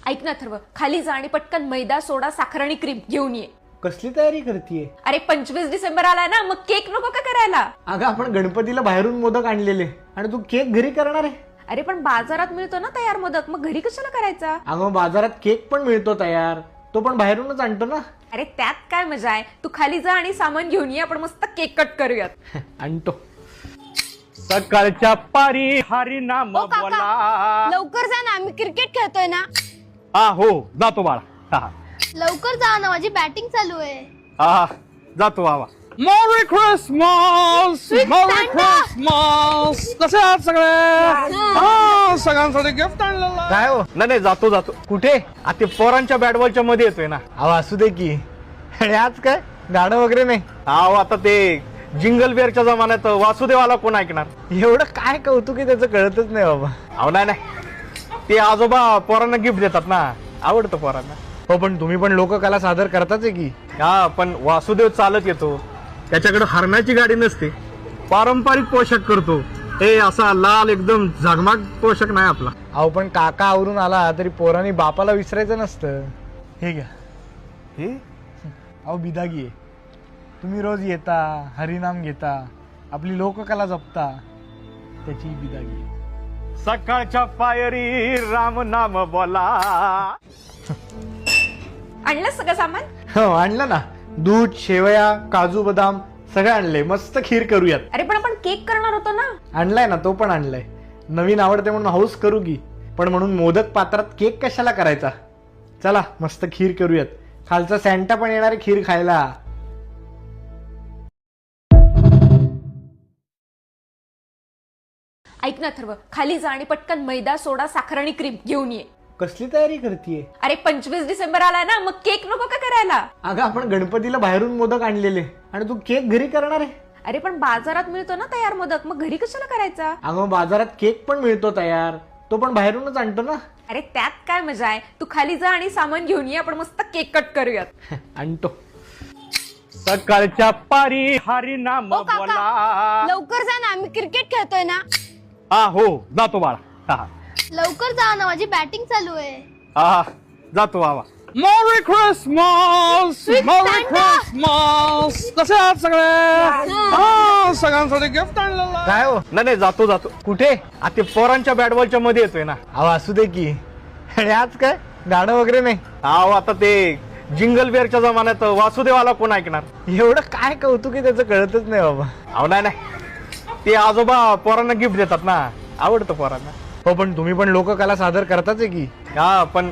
ऐक ना थर्व, खाली जा आणि पटकन मैदा, सोडा, साखर आणि क्रीम घेऊन ये. कसली तयारी करतीये? अरे 25 डिसेंबर आलाय ना, मग केक नको का करायला? अगं आपण गणपतीला बाहेरून मोदक आणलेले आणि तू केक घरी करणार आहे? अरे पण बाजारात मिळतो ना तयार मोदक, मग घरी कशाला करायचा? अगं बाजारात केक पण मिळतो तयार, तो पण बाहेरूनच आणतो ना. अरे त्यात काय मजा आहे? तू खाली जा आणि सामान घेऊन ये, आपण मस्त केक कट करूयात. आणतो. सकाळच्या पारी हरी नाम ओ काका, बोला. लवकर जा ना, आम्ही क्रिकेट खेळतोय ना. हा हो जातो बाळा. हा लवकर जा ना, माझी बॅटिंग चालू आहे. हा जातो बाबा. मॅरी ख्रिसमस, मॅरी Santa. ख्रिसमस. कसे आहात सगळे? हा सगळ्यांसाठी गिफ्ट आणलेलं. काय हो? नाही जातो कुठे? आता ते पोरांच्या बॅट बॉलच्या मध्ये येतोय ना. अहो असू दे की. आणि आज काय गाणं वगैरे नाही? हा आता ते जिंगल बेअरच्या जमान्यात वासुदेवाला कोण ऐकणार? एवढं काय कौतुक आहे त्याचं कळतच नाही बाबा. अहो नाही ते आजोबा पोरांना गिफ्ट देतात ना, आवडतं पोरांना. हो पण तुम्ही पण लोककला सादर करताच आहे की. हा पण वासुदेव चालत येतो, त्याच्याकडे हरणाची गाडी नसते, पारंपरिक पोशाख करतो. हे असा लाल एकदम झगमाग पोशाख नाही आपला. अहो पण काका आवरून आला तरी पोरांनी बापाला विसरायचं नसतं. हे घ्या. हे अहो बिदागी आहे. तुम्ही रोज येता, हरिनाम घेता, आपली लोककला जपता, त्याची बिदागी आहे. सकाळच्या पायरी राम नाम बोला. आणलं सगळं सामान? हो आणलं ना. दूध, शेवया, काजू, बदाम सगळं आणलंय. मस्त खीर करूयात. अरे पण आपण केक करणार होतो ना. आणलाय ना, तो पण आणलाय. नवीन आवडते म्हणून हाऊस करू की, पण म्हणून मोदक पात्रात केक कशाला करायचा? चला मस्त खीर करूयात. खालचा सॅन्टा पण येणार आहे खीर खायला. ऐक ना थर्व, खाली जा आणि पटकन मैदा, सोडा, साखर आणि क्रीम घेऊन ये. कसली तयारी करतीये? अरे 25 डिसेंबर आलाय ना, मग केक नको का करायला? अगं आपण गणपतीला बाहेरून मोदक आणलेले आणि तू केक घरी करणार आहे? अरे पण बाजारात मिळतो ना तयार मोदक, मग घरी कशाला करायचा? अगं बाजारात केक पण मिळतो तयार, तो पण बाहेरूनच आणतो ना. अरे त्यात काय मजा आहे? तू खाली जा आणि सामान घेऊन ये, आपण मस्त केक कट करूयात. आणतो. सकाळच्या पारी हरी नाम ओ काका, बोला. लवकर जा ना, आम्ही क्रिकेट खेळतोय ना. हा हो जातो बाळा. हा लवकर जा ना, माझी बॅटिंग चालू आहे. हा जातो बाबा. मॅरी ख्रिसमस, मॅरी Santa. ख्रिसमस. कसे आहात सगळे? हा सगळ्यांसाठी गिफ्ट आणलेलं. काय हो? नाही जातो कुठे? आता ते पोरांच्या बॅट बॉलच्या मध्ये येतोय ना. अहो असू दे की. आणि आज काय गाणं वगैरे नाही? हा आता ते जिंगल बेअरच्या जमान्यात वासुदेवाला कोण ऐकणार? एवढं काय कौतुक आहे त्याचं कळतच नाही बाबा. अहो नाही ते आजोबा पोरांना गिफ्ट देतात ना, आवडतं पोरांना. हो पण तुम्ही पण लोककला सादर करताच आहे की. हा पण